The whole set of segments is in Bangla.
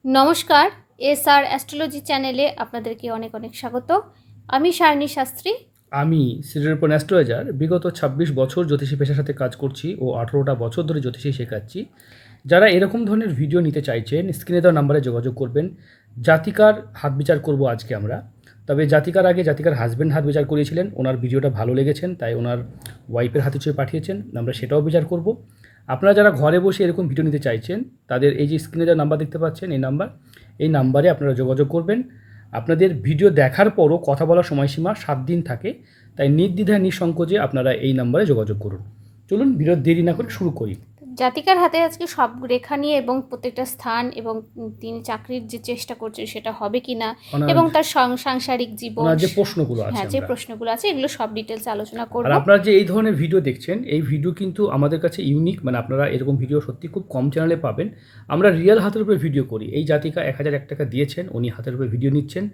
নমস্কার, এসআর অ্যাস্ট্রোলজি চ্যানেলে আপনাদেরকে অনেক অনেক স্বাগত। আমি সায়নী শাস্ত্রী। আমি সিরিয়াল অ্যাস্ট্রোলজার। বিগত ২৬ বছর জ্যোতিষী পেশার সাথে কাজ করছি ও ১৮টা বছর ধরে জ্যোতিষী শেখাচ্ছি। যারা এরকম ধরনের ভিডিও নিতে চাইছেন স্ক্রিনে দেওয়া নাম্বারে যোগাযোগ করবেন। জাতিকার হাত বিচার করব আজকে আমরা। তবে জাতিকার আগে জাতিকার হাজব্যান্ড হাত বিচার করিয়েছিলেন, ওনার ভিডিওটা ভালো লেগেছেন তাই ওনার ওয়াইফের হাতে ছবি পাঠিয়েছেন, আমরা সেটাও বিচার করব। আপনারা যারা ঘরে বসে এরকম ভিডিও নিতে চাইছেন তাদের এই যে স্ক্রিনে দেওয়া নাম্বার দেখতে পাচ্ছেন, এই নাম্বারে আপনারা যোগাযোগ করবেন। আপনাদের ভিডিও দেখার পরও কথা বলার সময়সীমা 7 দিন থাকে, তাই নির্দ্বিধায় নিঃসংকোচে আপনারা এই নাম্বারে যোগাযোগ করুন। চলুন ভিডিও দেরি না করে শুরু করি। জাতিকার হাতে আজকে সব রেখা নিয়ে এবং প্রত্যেকটা স্থান এবং তিনি চাকরির যে চেষ্টা করছেন সেটা হবে কিনা এবং তার সাংসারিক জীবন, যে প্রশ্নগুলো আছে, যে প্রশ্নগুলো আছে এগুলো সব ডিটেলস আলোচনা করব। আর আপনারা যে এই ধরনের ভিডিও দেখছেন এই ভিডিও কিন্তু আমাদের কাছে ইউনিক, মানে আপনারা এরকম ভিডিও সত্যি খুব কম চ্যানেলে পাবেন। আমরা রিয়েল হাতের উপরে ভিডিও করি। এই জাতিকা ১,০০১ টাকা দিয়েছেন, উনি হাতের উপরে ভিডিও নিচ্ছেন।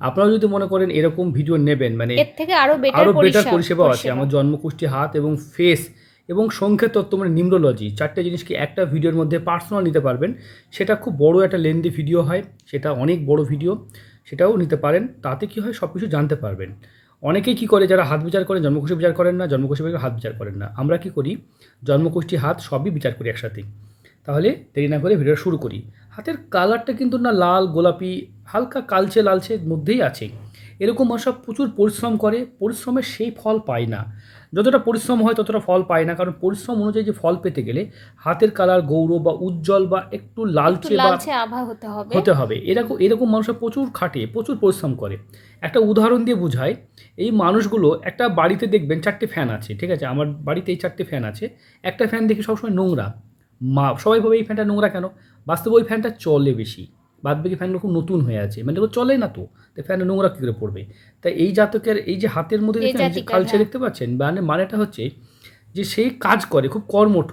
আপনারা যদি মনে করেন এরকম ভিডিও নেবেন, মানে এর থেকে আরও বেটার পরিষেবা আছে। আমার জন্মকুষ্ঠি হাত এবং ফেস এবং সংখ্যা তত্ত্ব, মানে নিউমরোলজি, 4টে জিনিসকে একটা ভিডিওর মধ্যে পার্সোনাল নিতে পারবেন। সেটা খুব বড় একটা লেন্দি ভিডিও হয়, সেটা অনেক বড় ভিডিও, সেটাও নিতে পারেন। তাতে কি হয়, সব কিছু জানতে পারবেন। অনেকেই কী করে, যারা হাত বিচার করেন জন্মকুষ্ঠি বিচার করেন না, জন্মকুষ্ঠি হাত বিচার করেন না। আমরা কি করি, জন্মকুষ্ঠি হাত সবই বিচার করি একসাথে। তাহলে দেরি না করে ভিডিও শুরু করি। হাতের কালারটা কিন্তু না লাল গোলাপি, হালকা কালচে লালচের মধ্যেই আছে। এরকম মানুষ প্রচুর পরিশ্রম করে, পরিশ্রমের সেই ফল পায় না। যতটা পরিশ্রম হয় ততটা ফল পায় না, কারণ পরিশ্রম অনুযায়ী যে ফল পেতে গেলে হাতের কালার গৌর বা উজ্জ্বল বা একটু লালচে আভা হতে হবে। এরকম মানুষরা প্রচুর খাটে, প্রচুর পরিশ্রম করে। একটা উদাহরণ দিয়ে বোঝায়, এই মানুষগুলো একটা বাড়িতে দেখবেন 4টে ফ্যান আছে, ঠিক আছে, আমার বাড়িতে এই 4টে ফ্যান আছে। একটা ফ্যান দেখি সবসময় নোংরা, সবাই ভাবে এই ফ্যানটা নোংরা কেন, বাস্তবে ওই ফ্যানটা চলে বেশি, বাদবাকি ফ্যানগুলো খুব নতুন হয়ে আছে, মানে ওগুলো চলে না, তো ফ্যানটা নোংরা কী করে পড়বে। তাই এই জাতকের এই যে হাতের মধ্যে কালচার দেখতে পাচ্ছেন, মানেটা হচ্ছে যে সেই কাজ করে, খুব কর্মঠ।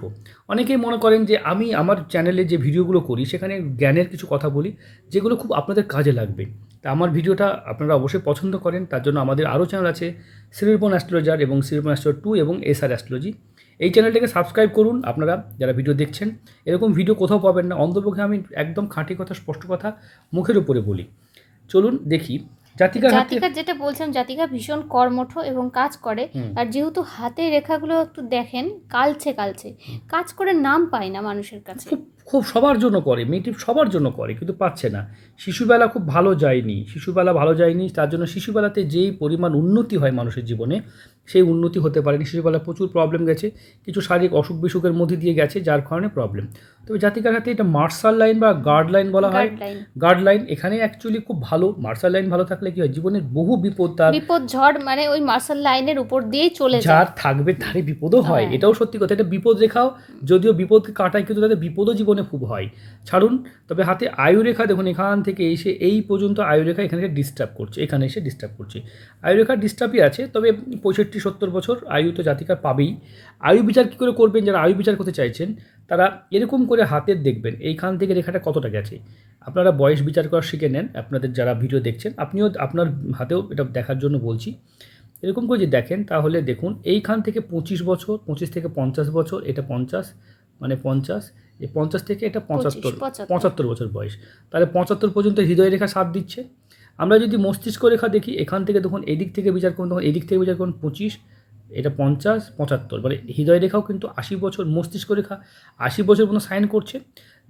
অনেকেই মনে করেন যে আমি আমার চ্যানেলে যে ভিডিওগুলো করি সেখানে জ্ঞানের কিছু কথা বলি যেগুলো খুব আপনাদের কাজে লাগবে। তা আমার ভিডিওটা আপনারা অবশ্যই পছন্দ করেন, তার জন্য আমাদের আরও চ্যানেল আছে, সিরিয়াল অ্যাস্ট্রোলজার এবং সিরিয়াল অ্যাস্ট্রোলজার 2 এবং এসআর অ্যাস্ট্রোলজি। এই চ্যানেলটাকে সাবস্ক্রাইব করুন আপনারা যারা ভিডিও দেখছেন। এরকম ভিডিও কোথাও পাবেন না, অন্তপক্ষে আমি একদম খাঁটি কথা, স্পষ্ট কথা মুখের উপরে বলি। চলুন দেখি জাতিকা যেটা বলছেন, জাতিকা ভীষণ কর্মঠ এবং কাজ করে। আর যেহেতু হাতের রেখাগুলো একটু দেখেন কালচে কাজ করে নাম পায় না মানুষের কাছে। খুব সবার জন্য করে, মেয়েটি সবার জন্য করে কিন্তু পাচ্ছে না। শিশুবেলা খুব ভালো যায়নি, তার জন্য শিশুবেলাতে যেই পরিমাণ উন্নতি হয় মানুষের জীবনে সেই উন্নতি হতে পারেনি। শিশুবেলায় প্রচুর প্রবলেম গেছে, কিছু শারীরিক অসুখ বিসুখের মধ্যে দিয়ে গেছে, যার কারণে প্রবলেম। তবে জাতিকার হাতে এটা মার্শাল লাইন বা গার্ড লাইন বলা হয়। গার্ড লাইন এখানে অ্যাকচুয়ালি খুব ভালো। মার্শাল লাইন ভালো থাকলে কি হয়, জীবনের বহু বিপদ ঝড় মানে ওই মার্শাল লাইনের উপর দিয়েই চলে যায়। যার থাকবে তারই বিপদও হয়, এটাও সত্যি কথা। এটা বিপদ রেখাও, যদিও বিপদকে কাটায় কিন্তু তাদের বিপদও জীবনে খুব হয়। ছাড়ুন, তবে হাতে আয়ুরেখা দেখুন, এখান থেকে এসে এই পর্যন্ত আয়ুরেখা এখানে ডিস্টার্ব করছে, এখানে এসে ডিস্টার্ব করছে। আয়ুরেখা ডিস্টার্বই আছে, তবে 65-70 বছর আয়ু তো জাতিকার পাবেই। আয়ু বিচার কী করে করবেন, যারা আয়ু বিচার করতে চাইছেন তারা এরকম করে হাতের দেখবেন এইখান থেকে রেখাটা কতটা গেছে। আপনারা বয়স বিচার করা শিখে নেন, আপনাদের যারা ভিডিও দেখছেন আপনিও আপনার হাতেও এটা দেখার জন্য বলছি। এরকম করে যদি দেখেন তাহলে দেখুন এইখান থেকে 25 বছর, 25 থেকে 50 বছর, এটা 50, মানে 50, এই 50 থেকে এটা 75 বছর বয়স, তাহলে 75 পর্যন্ত হৃদয় রেখা সাথ দিচ্ছে। আমরা যদি মস্তিষ্ক রেখা দেখি, এখান থেকে দেখুন এদিক থেকে বিচার করুন, তখন এদিক থেকে বিচার করুন 25, এটা 50, 75, মানে হৃদয় রেখাও কিন্তু 80 বছর, মস্তিষ্ক রেখা 80 বছর পর্যন্ত সাইন করছে।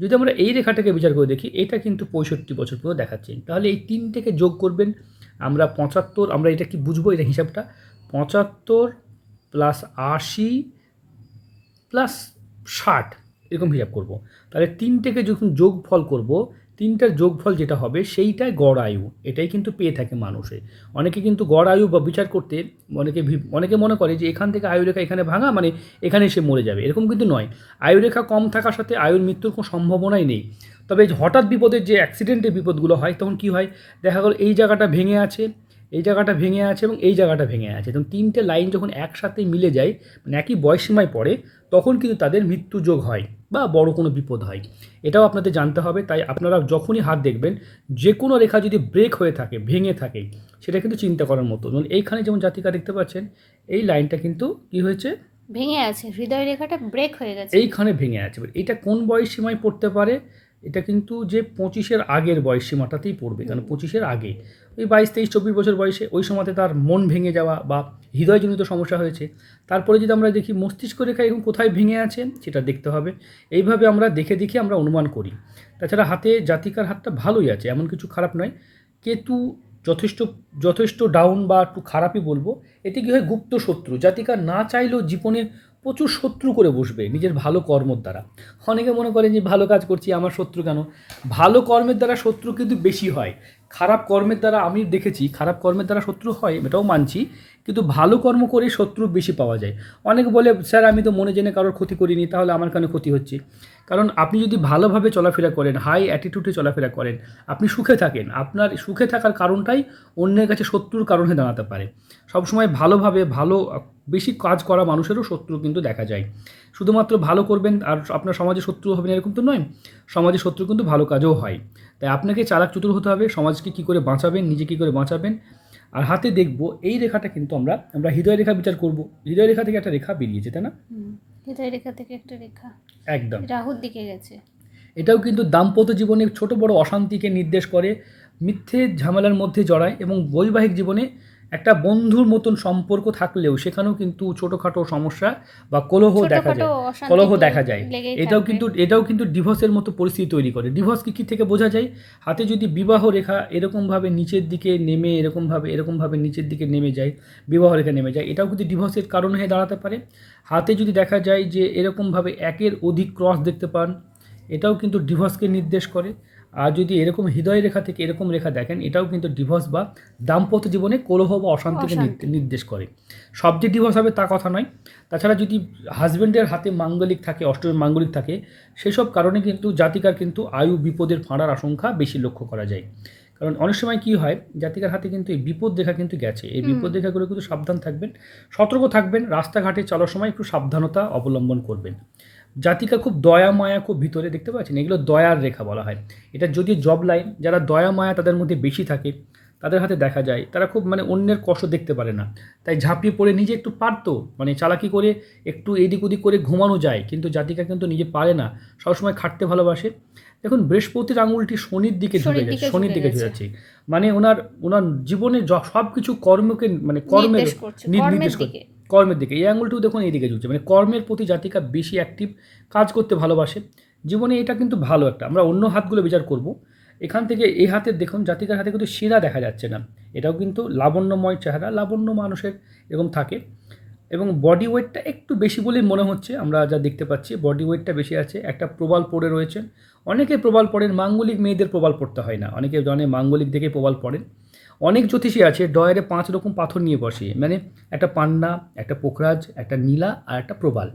যদি আমরা এই রেখাটাকে বিচার করে দেখি, এটা কিন্তু 65 বছর পর্যন্ত দেখাচ্ছে। তাহলে এই 3 থেকে যোগ করবেন আমরা 75, আমরা এটা কি বুঝবো, এটা হিসাবটা 75 প্লাস 80 প্লাস 60 এরকম হিসাব করব। তাহলে 3 থেকে যখন যোগফল করব, 3টার যোগফল যেটা হবে সেইটাই গড় আয়ু, এটাই কিন্তু পেয়ে থাকে মানুষে। অনেকে কিন্তু গড় আয়ু বা বিচার করতে অনেকে মনে করে যে এখান থেকে আয়ুরেখা এখানে ভাঙা মানে এখানে সে মরে যাবে, এরকম কিন্তু নয়। আয়ুরেখা কম থাকার সাথে আয়ুর মৃত্যুর কোনো সম্ভাবনাই নেই। তবে হঠাৎ বিপদের যে অ্যাক্সিডেন্টের বিপদগুলো হয় তখন কী হয়, দেখা গেল এই জায়গাটা ভেঙে আছে, এই জায়গাটা ভেঙে আছে এবং এই জায়গাটা ভেঙে আছে, এবং 3টে লাইন যখন একসাথে মিলে যায়, মানে একই বয়সীমায় পড়ে, তখন কিন্তু তাদের মৃত্যু যোগ হয় বা বড় কোনো বিপদ হয়। এটাও আপনাদের জানতে হবে। তাই আপনারা যখনই হাত দেখবেন, যে কোনো রেখা যদি ব্রেক হয়ে থাকে, ভেঙে থাকে, সেটা কিন্তু চিন্তা করার মতো। যেমন এইখানে যেমন জাতিকা দেখতে পাচ্ছেন, এই লাইনটা কিন্তু কি হয়েছে, ভেঙে আছে, হৃদয় রেখাটা ব্রেক হয়ে গেছে, এইখানে ভেঙে আছে। এটা কোন বয়স সীমায় পড়তে পারে, এটা কিন্তু যে 25-এর আগের বয়স সীমাটাতেই পড়বে, কারণ 25-এর আগে ওই 22, 23, 24 বছর বয়সে ওই সময়তে তার মন ভেঙে যাওয়া বা হৃদয়জনিত সমস্যা হয়েছে। তারপরে যদি আমরা দেখি মস্তিষ্ক রেখা এখন কোথায় ভেঙে আছে সেটা দেখতে হবে। এইভাবে আমরা দেখে দেখে আমরা অনুমান করি। তাছাড়া হাতে জাতিকার হাতটা ভালোই আছে, এমন কিছু খারাপ নয়। কেতু যথেষ্ট যথেষ্ট ডাউন বা একটু খারাপই বলবো। এতে কী হয়, গুপ্ত শত্রু জাতিকা না চাইলেও জীবনে প্রচুর শত্রু করে বসবে নিজের ভালো কর্মর দ্বারা। অনেকে মনে করেন যে ভালো কাজ করছি আমার শত্রু কেন? ভালো কর্মের দ্বারা শত্রু কিন্তু বেশি হয়। খারাপ কর্মের দ্বারা আমি দেখেছি খারাপ কর্মের দ্বারা শত্রু হয়, এটাও মানছি, কিন্তু ভালো কর্ম করে শত্রু বেশি পাওয়া যায়। অনেকে বলে স্যার আমি তো মনে জেনে কারোর ক্ষতি করিনি, তাহলে আমার কেন ক্ষতি হচ্ছে? কারণ আপনি যদি ভালোভাবে চলাফেরা করেন, হাই অ্যাটিটিউডে চলাফেরা করেন, আপনি সুখে থাকেন, আপনার সুখে থাকার কারণটাই অন্যের কাছে শত্রুর কারণ হয়ে দাঁড়াতে পারে। সবসময় ভালোভাবে বেশি কাজ করা মানুষেরও শত্রু কিন্তু দেখা যায়। শুধুমাত্র ভালো করবেন আর আপনার সমাজে শত্রু হবেন এরকম তো নয়, সমাজে শত্রু কিন্তু ভালো কাজও হয়। তাই আপনাকে চালাক চতুর হতে হবে, সমাজকে কী করে বাঁচাবেন, নিজে কী করে বাঁচাবেন। আর হাতে দেখবো এই রেখাটা কিন্তু আমরা হৃদয় রেখা বিচার করব। হৃদয় রেখা থেকে একটা রেখা বেরিয়েছে, তাই না? হৃদয় রেখা থেকে একটা রেখা একদম রাহুর দিকে গেছে। এটাও কিন্তু দাম্পত্য জীবনে ছোট বড় অশান্তিকে নির্দেশ করে, মিথ্যে ঝামেলার মধ্যে জড়ায় এবং বৈবাহিক জীবনে একটা বন্ধুর মতন সম্পর্ক থাকলেও সেখানেও কিন্তু ছোটোখাটো সমস্যা বা কলহ দেখা যায়। এটাও কিন্তু ডিভোর্সের মতো পরিস্থিতি তৈরি করে। ডিভোর্স কী থেকে বোঝা যায়? হাতে যদি বিবাহ রেখা এরকমভাবে নিচের দিকে নেমে এরকমভাবে নিচের দিকে নেমে যায়, বিবাহ রেখা নেমে যায়, এটাও কিন্তু ডিভোর্সের কারণ হয়ে দাঁড়াতে পারে। হাতে যদি দেখা যায় যে এরকমভাবে একের অধিক ক্রস দেখতে পান, এটাও কিন্তু ডিভোর্সকে নির্দেশ করে। আর যদি এরকম হৃদয় রেখা থেকে এরকম রেখা দেখেন, এটাও কিন্তু ডিভোর্স বা দাম্পত্য জীবনে কলহ বা অশান্তিকে নির্দেশ করে। সব যে ডিভোর্স হবে তা কথা নয়। তাছাড়া যদি হাজব্যান্ডের হাতে মাঙ্গলিক থাকে, অষ্টমী মাঙ্গলিক থাকে, সেসব কারণে কিন্তু জাতিকার কিন্তু আয়ু বিপদের ফাঁড়ার আশঙ্কা বেশি লক্ষ্য করা যায়। কারণ অনেক সময় কী হয়, জাতিকার হাতে কিন্তু এই বিপদ রেখা কিন্তু গেছে। এই বিপদ রেখাগুলো কিন্তু সাবধান থাকবেন, সতর্ক থাকবেন, রাস্তাঘাটে চলার সময় একটু সাবধানতা অবলম্বন করবেন। জাতিকা খুব দয়া মায়া খুব ভিতরে দেখতে পাচ্ছেন, এগুলো দয়ার রেখা বলা হয়। এটা যদি জব লাইন, যারা দয়া মায়া তাদের মধ্যে বেশি থাকে, তাদের হাতে দেখা যায় তারা খুব অন্যের কষ্ট দেখতে পারে না, তাই ঝাঁপিয়ে পড়ে নিজে একটু পারতো, চালাকি করে একটু এদিক ওদিক করে ঘুমানো যায়, কিন্তু জাতিকা কিন্তু নিজে পারে না, সবসময় খাটতে ভালোবাসে। দেখুন বৃহস্পতির আঙুলটি শনির দিকে ঝুঁকে যাচ্ছে, ওনার জীবনে সব কিছু কর্মকে কর্মের নির্দেশ করছে, কর্মের দিকে। এই আঙুলটিও দেখুন এইদিকে ঝুলছে, কর্মের প্রতি জাতিকা বেশি অ্যাক্টিভ, কাজ করতে ভালোবাসে জীবনে। এটা কিন্তু ভালো একটা, আমরা অন্য হাতগুলো বিচার করব। এখান থেকে এই হাতের দেখুন, জাতিকার হাতে কিন্তু শিরা দেখা যাচ্ছে না, এটাও কিন্তু লাবণ্যময় চেহারা, লাবণ্য মানুষের এরকম থাকে। এবং বডি ওয়েটটা একটু বেশি বলেই মনে হচ্ছে, আমরা যা দেখতে পাচ্ছি বডি ওয়েটটা বেশি আছে। একটা প্রবাল পড়ে রয়েছেন, অনেকে প্রবাল পড়েন, মাঙ্গলিক মেয়েদের প্রবাল পড়তে হয় না, অনেকে জানে মাঙ্গলিক দেখে প্রবাল পড়েন। অনেক জ্যোতিষী আছে ডয়ারে 5 রকম পাথর নিয়ে বসে, একটা পান্না, একটা পোখরাজ, একটা নীলা আর একটা প্রবাল।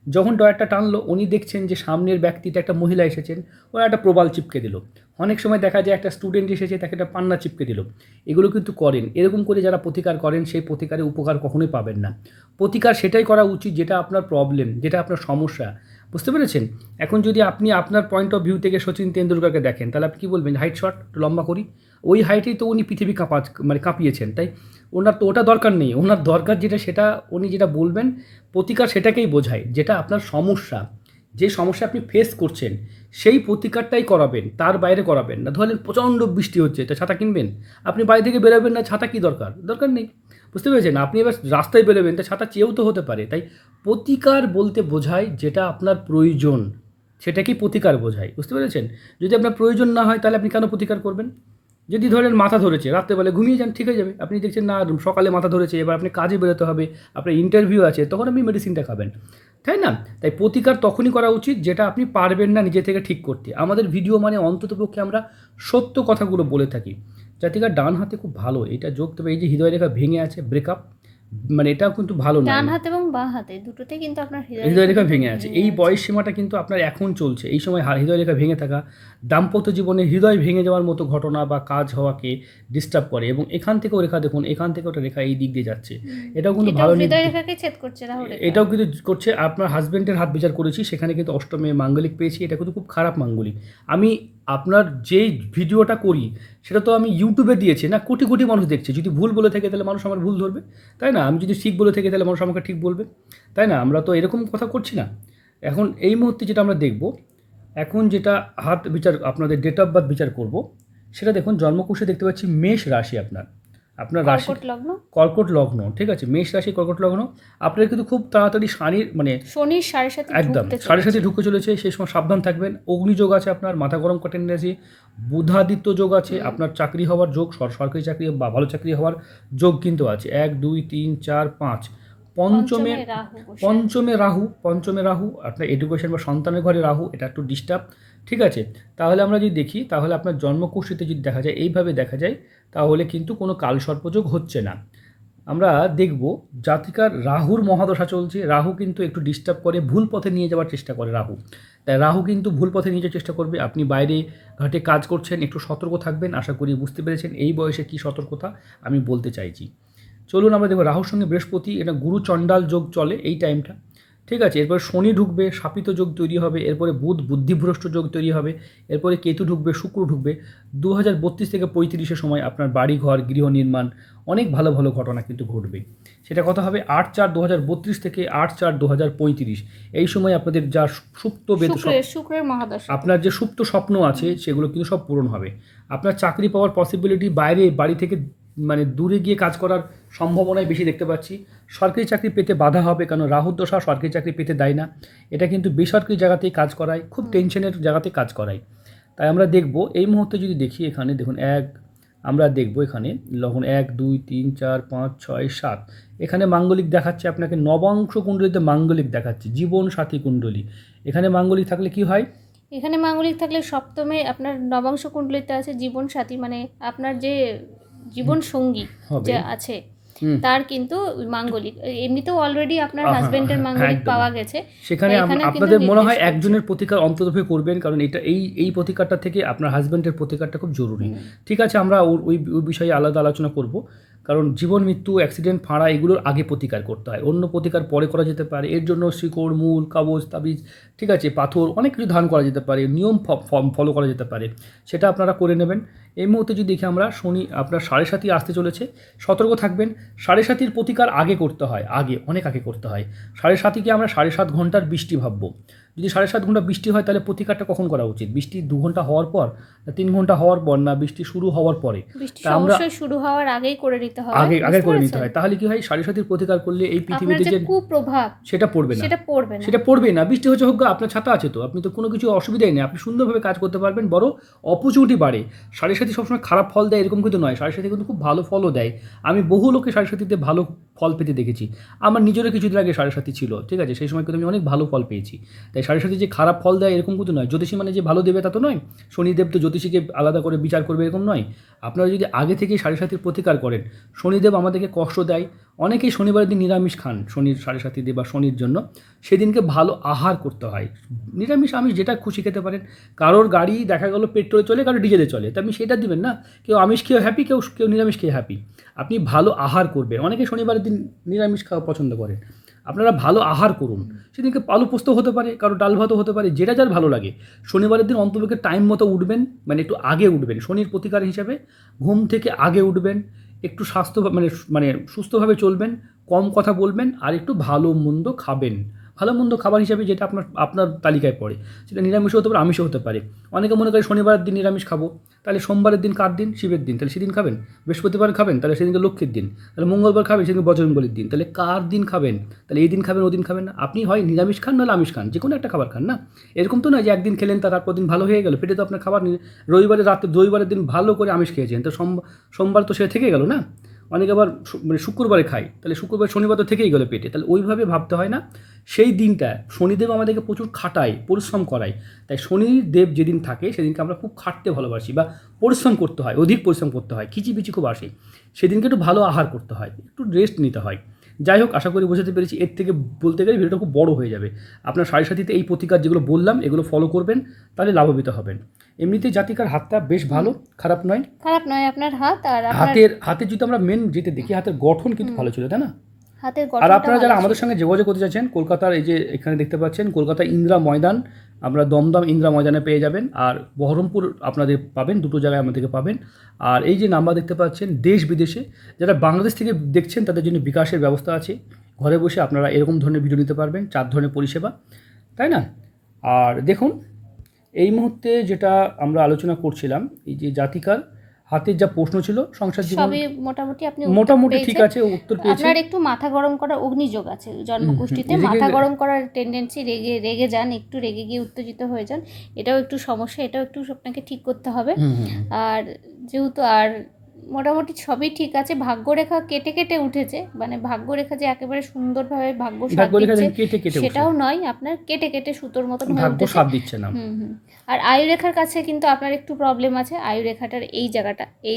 যখন ডয়ারটা টানলো, উনি দেখছেন যে সামনের ব্যক্তিটা একটা মহিলা এসেছেন, ওরা একটা প্রবাল চিপকে দিল। অনেক সময় দেখা যায় একটা স্টুডেন্ট এসেছে, তাকে একটা পান্না চিপকে দিল। এগুলো কিন্তু করেন, এরকম করে যারা প্রতিকার করেন সেই প্রতিকারের উপকার কখনোই পাবেন না। প্রতিকার সেটাই করা উচিত যেটা আপনার প্রবলেম, যেটা আপনার সমস্যা, বুঝতে পেরেছেন? এখন যদি আপনি আপনার পয়েন্ট অফ ভিউ থেকে সচিন তেন্ডুলকরকে দেখেন, তাহলে আপনি কী বলবেন? হাইট শর্ট, লম্বা করি। ওই হাইটেই তো উনি পৃথিবী কাঁপিয়েছেন, তাই ওনার তো ওটা দরকার নেই। ওনার দরকার যেটা, সেটা উনি যেটা বলবেন প্রতিকার সেটাকেই বোঝায়, যেটা আপনার সমস্যা, যে সমস্যা আপনি ফেস করছেন সেই প্রতিকারটাই করাবেন, তার বাইরে করাবেন না। ধরেন প্রচণ্ড বৃষ্টি হচ্ছে, তা ছাতা কিনবেন? আপনি বাড়ি থেকে বেরোবেন না, ছাতা কি দরকার নেই, বুঝতে পেরেছেন? আপনি এবার রাস্তায় বেরোবেন, তা ছাতা চেয়েও তো হতে পারে। তাই প্রতিকার বলতে বোঝায় যেটা আপনার প্রয়োজন, সেটাকেই প্রতিকার বোঝায়, বুঝতে পেরেছেন? যদি আপনার প্রয়োজন না হয় তাহলে আপনি কেন প্রতিকার করবেন? যদি ধরেন মাথা ধরেছে, রাত্রেবেলা ঘুমিয়ে যান, ঠিক হয়ে যাবে। আপনি দেখছেন না সকালে মাথা ধরেছে, এবার আপনি কাজে বেরোতে হবে, আপনার ইন্টারভিউ আছে, তখন আপনি মেডিসিনটা খাবেন, তাই না? তাই প্রতিকার তখনই করা উচিত যেটা আপনি পারবেন না নিজে থেকে ঠিক করতে। আমাদের ভিডিও অন্ততপক্ষে আমরা সত্য কথাগুলো বলে থাকি। জাতিকার ডান হাতে খুব ভালো এটা যোগ, তবে এই যে হৃদয় রেখা ভেঙে আছে, ব্রেকআপ, এটাও কিন্তু ভালো না। ডান হাতে এবং বাঁ হাতে দুটোতে কিন্তু আপনার হৃদয় রেখা ভেঙে আছে। এই বয়স সীমাটা কিন্তু আপনার এখন চলছে, এই সময় হৃদয় রেখা ভেঙে থাকা দাম্পত্য জীবনে হৃদয় ভেঙে যাওয়ার মতো ঘটনা বা কাজ হওয়াকে ডিস্টার্ব করে। এবং এখান থেকেও রেখা দেখুন, এখান থেকে ওটা রেখা এই দিক দিয়ে যাচ্ছে, এটাও কিন্তু ভালো, এটাও কিন্তু করছে। আপনার হাজব্যান্ডের হাত বিচার করেছি, সেখানে কিন্তু অষ্টমে মাঙ্গলিক পেয়েছি, এটা কিন্তু খুব খারাপ মাঙ্গলিক। আমি আপনার যেই ভিডিওটা করি সেটা তো আমি ইউটিউবে দিয়েছি না, কোটি কোটি মানুষ দেখছে। যদি ভুল বলে থাকে তাহলে মানুষ আমার ভুল ধরবে, তাই না? আমি যদি ঠিক বলে থাকি তাহলে মানুষ আমাকে ঠিক বলবে, তাই না? আমরা তো এরকম কথা করছি না। এখন এই মুহূর্তে যেটা আমরা দেখব, এখন যেটা হাত বিচার আপনাদের ডেট অফ বার্থ বিচার করব, সেটা দেখুন জন্মকুশে দেখতে পাচ্ছি মেষ রাশি আপনার রাশি কর্কট লগ্ন। কর্কট লগ্ন, ঠিক আছে, মেষ রাশি কর্কট লগ্ন। আপনার কিন্তু খুব তাড়াতাড়ি শনির মানে শনির 7.5 একদম 7.5 ঢুকে চলেছে, সেই সময় সাবধান থাকবেন। অগ্নিযোগ আছে আপনার, মাথা গরম করা টেন্ডেন্সি, বুধাদিত্য যোগ আছে, আপনার চাকরি হওয়ার যোগ, সরকারি চাকরি বা ভালো চাকরি হওয়ার যোগ কিন্তু আছে। 1 2 3 4 5 পঞ্চমে রাহু আপনার এডুকেশন বা সন্তানের ঘরে রাহু, এটা একটু ডিস্টার্ব, ঠিক আছে। তাহলে আমরা যদি দেখি, তাহলে আপনার জন্মকুষ্ঠিতে যদি দেখা যায়, এইভাবে দেখা যায়, তাহলে কিন্তু কোনো কালসর্পযোগ হচ্ছে না। আমরা দেখব জাতিকার রাহুর মহাদশা চলছে, রাহু কিন্তু একটু ডিস্টার্ব করে, ভুল পথে নিয়ে যাওয়ার চেষ্টা করে রাহু। তাই রাহু কিন্তু ভুল পথে নিয়ে যাওয়ার চেষ্টা করবে। আপনি বাইরে ঘাটে কাজ করছেন, একটু সতর্ক থাকবেন। আশা করি বুঝতে পেরেছেন এই বয়সে কী সতর্কতা আমি বলতে চাইছি। চলুন আমরা দেখব রাহুর সঙ্গে বৃহস্পতি, এটা গুরু চণ্ডাল যোগ চলে এই টাইমটা, ঠিক আছে। এরপরে শনি ঢুকবে, শাপিত যোগ তৈরি হবে। এরপরে বুধ বুদ্ধিভ্রষ্ট যোগ তৈরি হবে। এরপরে কেতু ঢুকবে, শুক্র ঢুকবে। 2032 থেকে 35 সময় আপনার বাড়ি ঘর গৃহ নির্মাণ অনেক ভালো ভালো ঘটনা কিন্তু ঘটবে। সেটা কথা হবে 8/4/2032 থেকে 8/4/2035। এই সময় আপনাদের যা সুপ্ত শুক্রের মহাদশা, আপনার যে সুপ্ত স্বপ্ন আছে সেগুলো কিন্তু সব পূরণ হবে। আপনার চাকরি পাওয়ার পসিবিলিটি, বাইরে বাড়ি থেকে মানে দূরে গিয়ে কাজ করার সম্ভাবনাই বেশি দেখতে পাচ্ছি। সরকারি চাকরি পেতে বাধা হবে, কারণ রাহুর দশা সরকারি চাকরি পেতে দেয় না। এটা কিন্তু বেসরকারি জায়গাতেই কাজ করায়, খুব টেনশনের জায়গাতে কাজ করায়। তাই আমরা দেখব এই মুহূর্তে যদি দেখি, এখানে দেখুন আমরা দেখব এখানে লগ্ন 1 2 3 4 5 6 7, এখানে মাঙ্গলিক দেখাচ্ছে আপনাকে, নবাংশ কুণ্ডলিতে মাঙ্গলিক দেখাচ্ছে, জীবন সাথী কুণ্ডলী। এখানে মাঙ্গলিক থাকলে কি হয়? এখানে মাঙ্গলিক থাকলে সপ্তমে আপনার নবাংশ কুণ্ডলিতে আছে জীবন সাথী, মানে আপনার যে জীবন সঙ্গী যে আছে তার কিন্তু মাঙ্গলিক, এমনিতেও অলরেডি আপনার হাজবেন্ডের মাঙ্গলিক পাওয়া গেছে। সেখানে আপনাদের মনে হয় একজনের প্রতিকার অন্ততপক্ষে করবেন, কারণ এটা এই প্রতিকারটা থেকে আপনার হাজবেন্ডের প্রতিকারটা খুব জরুরি। ঠিক আছে, আমরা ওই বিষয়ে আলাদা আলোচনা করব, কারণ জীবন মৃত্যু অ্যাক্সিডেন্ট ফাঁড়া এগুলোর আগে প্রতিকার করতে হয়, অন্য প্রতিকার পরে করা যেতে পারে। এর জন্য শিকড় মূল কাগজ তাবিজ, ঠিক আছে, পাথর অনেক কিছু ধারণ করা যেতে পারে, নিয়ম ফলো করা যেতে পারে, সেটা আপনারা করে নেবেন। এই মুহূর্তে যদি দেখি আমরা, শনি আপনার 7.5 আসতে চলেছে, সতর্ক থাকবেন। 7.5 প্রতিকার আগে করতে হয়, অনেক আগে করতে হয়। 7.5কে আমরা 7.5 ঘন্টার বৃষ্টি ভাববো। যদি 7.5 ঘন্টা বৃষ্টি হয়, তাহলে প্রতিকারটা কখন করা উচিত? বৃষ্টি 2 ঘন্টা হওয়ার পর, না 3 ঘন্টা হওয়ার পর, না বৃষ্টি শুরু হওয়ার পরে? আমরা শুরু হওয়ার আগেই করে নিতে হয়, আগে করে নিতে হয়। তাহলে কি হয়, 7.5 প্রতিকার করলে এই পৃথিবীতে যে কুপ্রভাব সেটা পড়বে না। বৃষ্টি হচ্ছে হোক, আপনার ছাতা আছে তো, আপনি তো কোনো কিছু অসুবিধাই নেই, আপনি সুন্দরভাবে কাজ করতে পারবেন, বড় অপরচুনিটি বাড়ে। 7.5 সবসময় খারাপ ফল দেয় এরকম কিন্তু নয়, 7.5 কিন্তু খুব ভালো ফলও দেয়। আমি বহু লোকে 7.5 ভালো ফল পেতে দেখেছি। আমার নিজেরও কিছুদিন আগে 7.5 ছিল, ঠিক আছে, সেই সময় কিন্তু আমি অনেক ভালো ফল পেয়েছি। তাই 7.5 যে খারাপ ফল দেয় এরকম কিন্তু নয়। জ্যোতিষী মানে যে ভালো দেবে তা তো নয়, শনিদেব তো জ্যোতিষীকে আলাদা করে বিচার করবে এরকম নয়। আপনারা যদি আগে থেকে 7.5 প্রতিকার করেন, শনিদেব আমাদেরকে কষ্ট দেয়। অনেকেই শনিবারের দিন নিরামিষ খান, শনির 7.5 বা শনির জন্য সেদিনকে ভালো আহার করতে হয়। নিরামিষ আমিষ যেটা খুশি খেতে পারেন। কারোর গাড়ি দেখা গেলো পেট্রোলে চলে, কারো ডিজেলে চলে, তো আপনি সেটা দিবেন না। কেউ আমিষ খেয়ে হ্যাপি, কেউ নিরামিষ খেয়ে হ্যাপি। আপনি ভালো আহার করবেন। অনেকে শনিবারের দিন নিরামিষ খাওয়া পছন্দ করেন, আপনারা ভালো আহার করুন। সেদিনকে আলু পোস্ত হতে পারে, কারো ডাল ভাতও হতে পারে, যেটা যার ভালো লাগে। শনিবারের দিন অন্তপক্ষে টাইম মতো উঠবেন, মানে একটু আগে উঠবেন। শনির প্রতিকার হিসাবে ঘুম থেকে আগে উঠবেন, একটু স্বাস্থ্য মানে সুস্থভাবে চলবেন, কম কথা বলবেন, আর একটু ভালো মন্দ খাবেন। ভালো মন্দ খাবার হিসাবে যেটা আপনার তালিকায় পড়ে, সেটা নিরামিষও হতে পারে, আমিষও হতে পারে। অনেকে মনে করে শনিবারের দিন নিরামিষ খাবো, তাহলে সোমবারের দিন কার দিন? শিবের দিন, তাহলে সেদিন খাবেন। বৃহস্পতিবার খাবেন, তাহলে সেদিনকে লক্ষ্মীর দিন। তাহলে মঙ্গলবার খাবেন, সেদিন বজরঙ্গবলীর দিন। তাহলে কার দিন খাবেন? তাহলে এই দিন খাবেন, ওদিন খাবেন না। আপনি হয় নিরামিষ খান, নাহলে আমিষ খান, যে কোনো একটা খাবার খান না। এরকম তো নয় যে একদিন খেলেন তারপর দিন ভালো হয়ে গেল, পেটে তো আপনার খাবার। রবিবারের দিন ভালো করে আমিষ খেয়েছেন, তো সোমবার তো সে থেকে গেল না। অনেকে আবার মানে শুক্রবারে খায়, তাহলে শুক্রবার শনিবার তো থেকেই গেল পেটে। তাহলে ওইভাবে ভাবতে হয় না। সেই দিনটা শনিদেব আমাদেরকে প্রচুর খাটায়, পরিশ্রম করায়। তাই শনিদেব যেদিন থাকে সেদিনকে আমরা খুব খাটতে ভালোবাসি, বা পরিশ্রম করতে হয়, অধিক পরিশ্রম করতে হয়, খিচিপিচি খুব আসে। সেদিনকে একটু ভালো আহার করতে হয়, একটু রেস্ট নিতে হয়। যাই হোক, আশা করি বোঝাতে পেরেছি। এর থেকে বলতে গেলে ভিডিওটা খুব বড় হয়ে যাবে। আপনার 7.5 এই প্রতিকার যেগুলো বললাম এগুলো ফলো করবেন, তাহলে লাভবিত হবেন। এমনিতে জাতিকার হাতটা বেশ ভালো, খারাপ নয় আপনার হাত। আর হাতের যদি আমরা মেন যেতে দেখি, হাতের গঠন কিন্তু ভালো ছিল, তাই না? আর আপনারা যারা আমাদের সঙ্গে যোগাযোগ করতে চাচ্ছেন, কলকাতার এই যে এখানে দেখতে পাচ্ছেন, কলকাতা ইন্দিরা ময়দান, আমরা দমদম ইন্দিরা ময়দানে পেয়ে যাবেন। আর বহরমপুর আপনাদের পাবেন, দুটো জায়গায় আমাদেরকে পাবেন। আর এই যে নাম্বার দেখতে পাচ্ছেন, দেশ বিদেশে যারা বাংলাদেশ থেকে দেখছেন তাদের জন্য বিকাশের ব্যবস্থা আছে। ঘরে বসে আপনারা এরকম ধরনের ভিডিও নিতে পারবেন, 4 ধরনের পরিষেবা, তাই না? আর দেখুন এই মুহূর্তে যেটা আমরা আলোচনা করছিলাম, এই যে জাতিকার হাতের যা প্রশ্ন ছিল সংসার জীবন সবই মোটামুটি আপনি মোটামুটি ঠিক আছে, উত্তর পেয়েছেন। আপনার একটু মাথা গরম করার অগ্নিযোগ আছে জন্মকুষ্ঠিতে, মাথা গরম করার টেন্ডেন্সি, রেগে যান, একটু রেগে গিয়ে উত্তেজিত হয়ে যান, এটাও একটু সমস্যা, এটাও একটু আপনাকে ঠিক করতে হবে। আর যেহেতু আর মোটামুটি সবই ঠিক আছে, ভাগ্যরেখা কেটে কেটে উঠেছে, মানে ভাগ্যরেখা যে একেবারে সুন্দরভাবে ভাগ্য সাথ দিচ্ছে সেটাও নয়, আপনার কেটে কেটে সুতোর মতন হয়ে ভাগ্য সাথ দিচ্ছে না। আর আয়ুরেখার কাছে কিন্তু আপনার একটু প্রবলেম আছে, আয়ুরেখাটার এই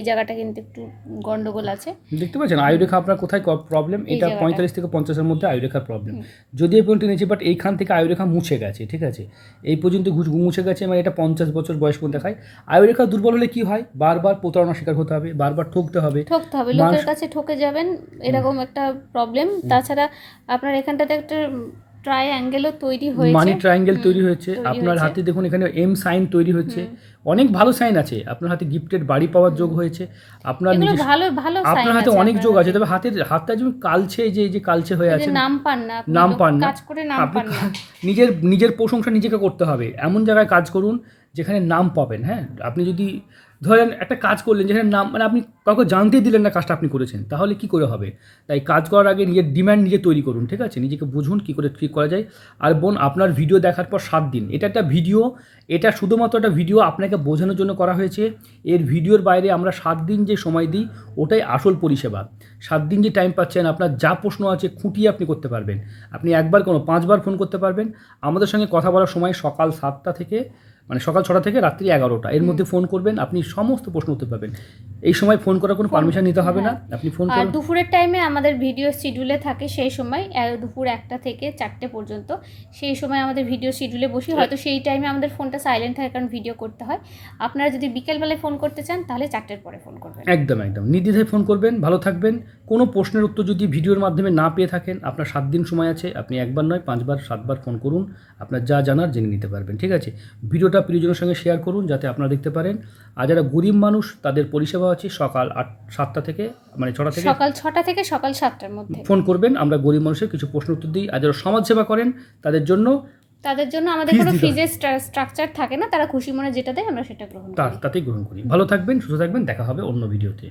জায়গাটা কিন্তু একটু গন্ডগোল আছে। দেখতে পাচ্ছেন আয়ুরেখা আপনার কোথায় প্রবলেম, এটা 45 থেকে 50-এর মধ্যে আয়ুরেখার প্রবলেম। যদি এই পর্যন্ত নিয়েছে, বাট এইখান থেকে আয়ুরেখা মুছে গেছে, ঠিক আছে, এই পর্যন্ত মুছে গেছে, মানে এটা 50 বছর বয়স পর্যন্ত দেখায়। আয়ুরেখা দুর্বল হলে কি হয়, বারবার প্রতারণার শিকার হতে হবে, বারবার ঠকতে হবে, লোকের কাছে ঠকে যাবেন, এরকম একটা প্রবলেম। তাছাড়া আপনার এখানটাতে একটা ট্রায়াঙ্গেলও তৈরি হয়েছে, মানি ট্রায়াঙ্গেল তৈরি হয়েছে আপনার হাতে, দেখুন এখানে এম সাইন তৈরি হচ্ছে, অনেক ভালো সাইন আছে আপনার হাতে, গিফটেড বাড়ি পাওয়ার যোগ হয়েছে আপনার, আপনার হাতে অনেক যোগ আছে। তবে হাতটা যেমন কালছে, এই যে কালছে হয়ে আছে, নাম পান না, আপনি নিজের প্রশংসা নিজেকে করতে হবে, এমন জায়গায় কাজ করুন যেখানে নাম পাবেন। হ্যাঁ, আপনি যদি ধরেন একটা কাজ করলেন যেখানে নাম, মানে আপনি কাউকে জানতে দিলেন না কাজটা আপনি করেছেন, তাহলে কি করে হবে? তাই কাজ করার আগে নিজের ডিমান্ড নিজে তৈরি করুন, ঠিক আছে, নিজেকে বুঝুন কী করে ঠিক করা যায়। আর বোন, আপনার ভিডিও দেখার পর 7 দিন, এটা একটা ভিডিও, এটা শুধুমাত্র একটা ভিডিও আপনাকে বোঝানোর জন্য করা হয়েছে। এর ভিডিওর বাইরে আমরা 7 দিন যে সময় দিই ওটাই আসল পরিষেবা। 7 দিন যে টাইম পাচ্ছেন, আপনার যা প্রশ্ন আছে খুঁটিয়ে আপনি করতে পারবেন, আপনি একবার কোনো 5 বার ফোন করতে পারবেন। আমাদের সঙ্গে কথা বলার সময় সকাল 7টা থেকে, মানে সকাল 6টা থেকে রাত্রি 11টা, এর মধ্যে ফোন করবেন, আপনি সমস্ত প্রশ্ন উত্তর পাবেন। এই সময় ফোন করার কোনো পারমিশন নিতে হবে না, আপনি ফোন করুন। দুপুরের টাইমে আমাদের ভিডিও শিডিউলে থাকে, সেই সময় দুপুর 1টা থেকে 4টে পর্যন্ত, সেই সময় আমাদের ভিডিও শিডিউলে বসি, হয়তো সেই টাইমে আমাদের ফোনটা সাইলেন্ট থাকে কারণ ভিডিও করতে হয়। আপনারা যদি বিকেলবেলায় ফোন করতে চান তাহলে 4টের পরে ফোন করবেন। একদম নির্দ্বিধায় ফোন করবেন। ভালো থাকবেন। কোনো প্রশ্নের উত্তর যদি ভিডিওর মাধ্যমে না পেয়ে থাকেন, আপনার 7 দিন সময় আছে, আপনি একবার নয় 5 বার 7 বার ফোন করুন, আপনার যা জানার জেনে নিতে পারবেন, ঠিক আছে। ভিডিওটা প্রিয়জনের সঙ্গে শেয়ার করুন যাতে আপনারা দেখতে পারেন। আর যারা গরিব মানুষ তাদের পরিষেবা আছে সকাল 7টা থেকে, মানে 6টা থেকে, সকাল 6টা থেকে সকাল 7টার মধ্যে ফোন করবেন। আমরা গরিব মানুষের কিছু প্রশ্ন উত্তর দিই। আর যারা সমাজসেবা করেন তাদের জন্য আমাদের কোনো ফিজের স্ট্রাকচার থাকে না, তারা খুশি মনে যেটা দেয় আমরা সেটা গ্রহণ করি, তাতেই গ্রহণ করি। ভালো থাকবেন, সুস্থ থাকবেন, দেখা হবে অন্য ভিডিওতে।